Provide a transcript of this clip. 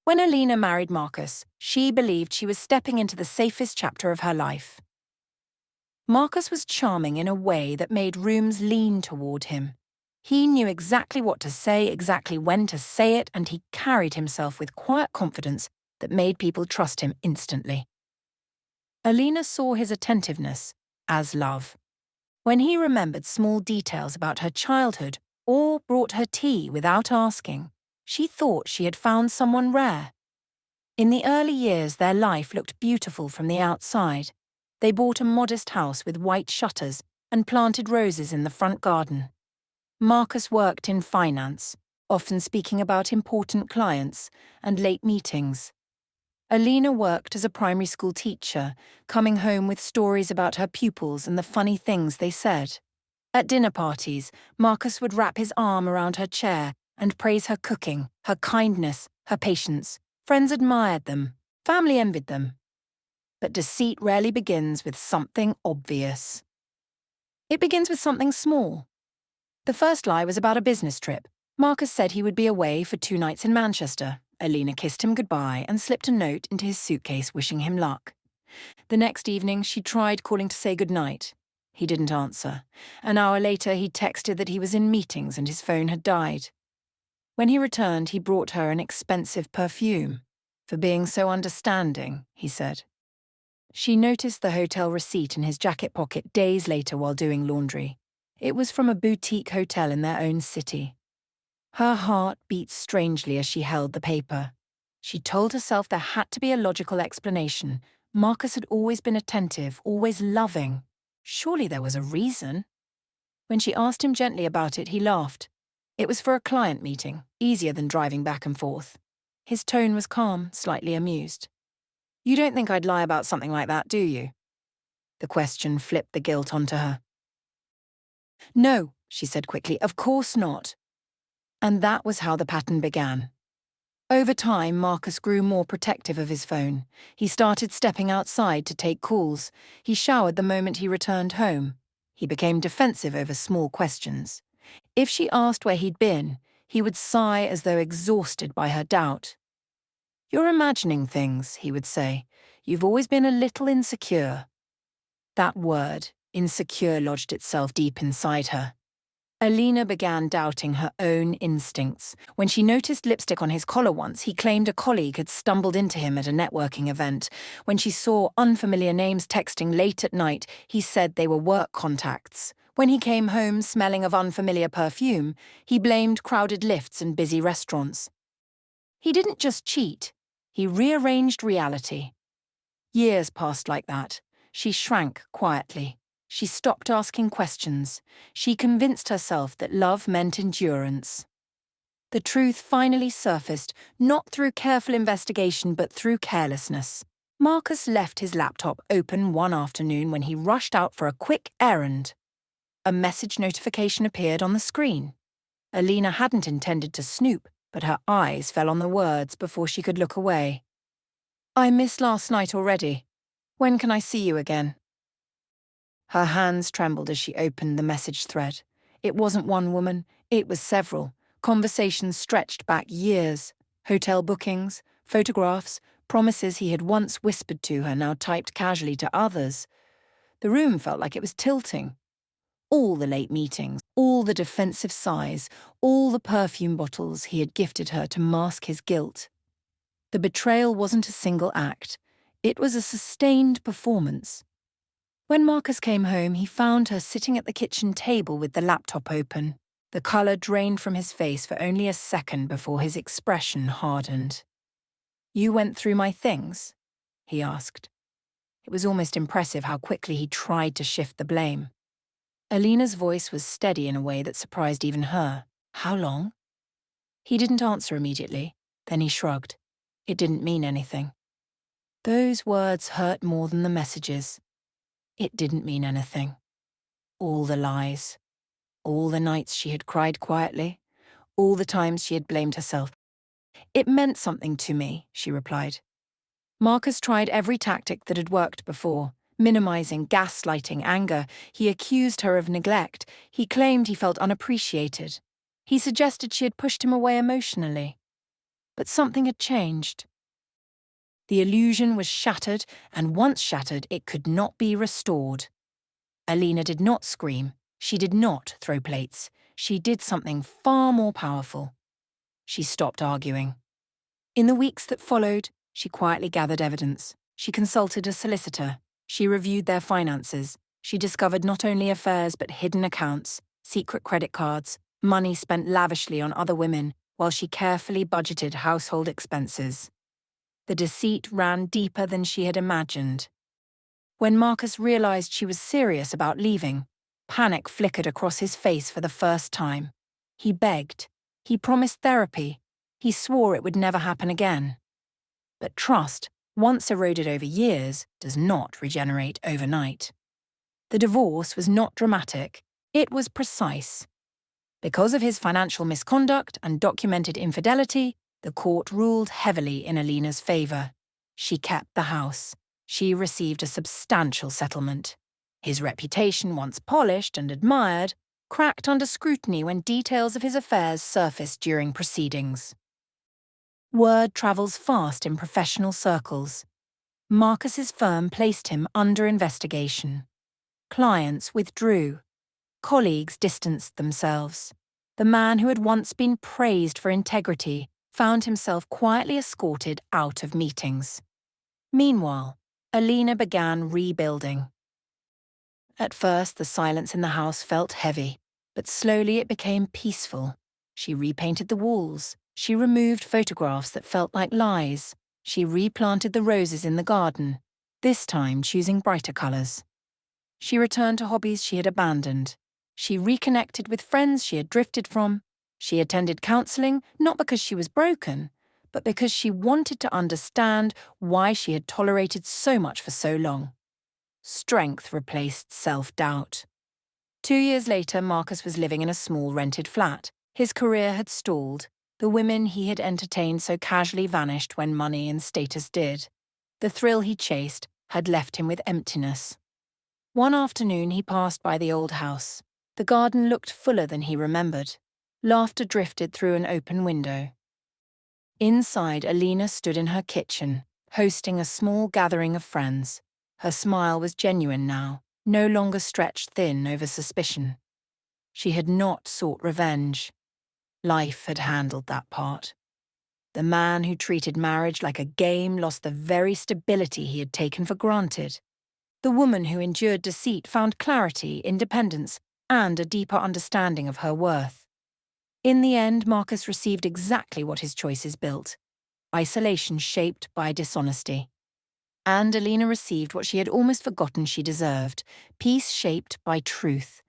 When Alina married Marcus, she believed she was stepping into the safest chapter of her life. Marcus was charming in a way that made rooms lean toward him. He knew exactly what to say, exactly when to say it, and he carried himself with quiet confidence that made people trust him instantly. Alina saw his attentiveness as love. When he remembered small details about her childhood or brought her tea without asking, she thought she had found someone rare. In the early years, their life looked beautiful from the outside. They bought a modest house with white shutters and planted roses in the front garden. Marcus worked in finance, often speaking about important clients and late meetings. Alina worked as a primary school teacher, coming home with stories about her pupils and the funny things they said. At dinner parties, Marcus would wrap his arm around her chair and praise her cooking, her kindness, her patience. Friends admired them, family envied them. But deceit rarely begins with something obvious. It begins with something small. The first lie was about a business trip. Marcus said he would be away for 2 nights in Manchester. Alina kissed him goodbye and slipped a note into his suitcase wishing him luck. The next evening, she tried calling to say goodnight. He didn't answer. An hour later, he texted that he was in meetings and his phone had died. When he returned, he brought her an expensive perfume. "For being so understanding," he said. She noticed the hotel receipt in his jacket pocket days later while doing laundry. It was from a boutique hotel in their own city. Her heart beat strangely as she held the paper. She told herself there had to be a logical explanation. Marcus had always been attentive, always loving. Surely there was a reason. When she asked him gently about it, he laughed. It was for a client meeting, easier than driving back and forth. His tone was calm, slightly amused. "You don't think I'd lie about something like that, do you?" The question flipped the guilt onto her. "No," she said quickly, "of course not." And that was how the pattern began. Over time, Marcus grew more protective of his phone. He started stepping outside to take calls. He showered the moment he returned home. He became defensive over small questions. If she asked where he'd been, he would sigh as though exhausted by her doubt. "You're imagining things," he would say. "You've always been a little insecure." That word, insecure, lodged itself deep inside her. Alina began doubting her own instincts. When she noticed lipstick on his collar once, he claimed a colleague had stumbled into him at a networking event. When she saw unfamiliar names texting late at night, he said they were work contacts. When he came home smelling of unfamiliar perfume, he blamed crowded lifts and busy restaurants. He didn't just cheat, he rearranged reality. Years passed like that. She shrank quietly. She stopped asking questions. She convinced herself that love meant endurance. The truth finally surfaced, not through careful investigation but through carelessness. Marcus left his laptop open one afternoon when he rushed out for a quick errand. A message notification appeared on the screen. Alina hadn't intended to snoop, but her eyes fell on the words before she could look away. "I missed last night already. When can I see you again?" Her hands trembled as she opened the message thread. It wasn't one woman, it was several. Conversations stretched back years. Hotel bookings, photographs, promises he had once whispered to her now typed casually to others. The room felt like it was tilting. All the late meetings, all the defensive sighs, all the perfume bottles he had gifted her to mask his guilt. The betrayal wasn't a single act. It was a sustained performance. When Marcus came home, he found her sitting at the kitchen table with the laptop open. The colour drained from his face for only a second before his expression hardened. "You went through my things?" he asked. It was almost impressive how quickly he tried to shift the blame. Alina's voice was steady in a way that surprised even her. "How long?" He didn't answer immediately. Then he shrugged. It didn't mean anything. Those words hurt more than the messages. It didn't mean anything. All the lies. All the nights she had cried quietly. All the times she had blamed herself. "It meant something to me," she replied. Marcus tried every tactic that had worked before. Minimizing, gaslighting, anger. He accused her of neglect. He claimed he felt unappreciated. He suggested she had pushed him away emotionally. But something had changed. The illusion was shattered, and once shattered, it could not be restored. Alina did not scream. She did not throw plates. She did something far more powerful. She stopped arguing. In the weeks that followed, she quietly gathered evidence. She consulted a solicitor. She reviewed their finances. She discovered not only affairs but hidden accounts, secret credit cards, money spent lavishly on other women, while she carefully budgeted household expenses. The deceit ran deeper than she had imagined. When Marcus realized she was serious about leaving, panic flickered across his face for the first time. He begged. He promised therapy. He swore it would never happen again. But trust, once eroded over years, does not regenerate overnight. The divorce was not dramatic. It was precise. Because of his financial misconduct and documented infidelity, the court ruled heavily in Alina's favor. She kept the house. She received a substantial settlement. His reputation, once polished and admired, cracked under scrutiny when details of his affairs surfaced during proceedings. Word travels fast in professional circles. Marcus's firm placed him under investigation. Clients withdrew. Colleagues distanced themselves. The man who had once been praised for integrity found himself quietly escorted out of meetings. Meanwhile, Alina began rebuilding. At first, the silence in the house felt heavy, but slowly it became peaceful. She repainted the walls. She removed photographs that felt like lies. She replanted the roses in the garden, this time choosing brighter colours. She returned to hobbies she had abandoned. She reconnected with friends she had drifted from. She attended counselling not because she was broken, but because she wanted to understand why she had tolerated so much for so long. Strength replaced self-doubt. 2 years later, Marcus was living in a small rented flat. His career had stalled. The women he had entertained so casually vanished when money and status did. The thrill he chased had left him with emptiness. One afternoon he passed by the old house. The garden looked fuller than he remembered. Laughter drifted through an open window. Inside, Alina stood in her kitchen, hosting a small gathering of friends. Her smile was genuine now, no longer stretched thin over suspicion. She had not sought revenge. Life had handled that part. The man who treated marriage like a game lost the very stability he had taken for granted. The woman who endured deceit found clarity, independence, and a deeper understanding of her worth. In the end, Marcus received exactly what his choices built: isolation shaped by dishonesty. And Alina received what she had almost forgotten she deserved: peace shaped by truth.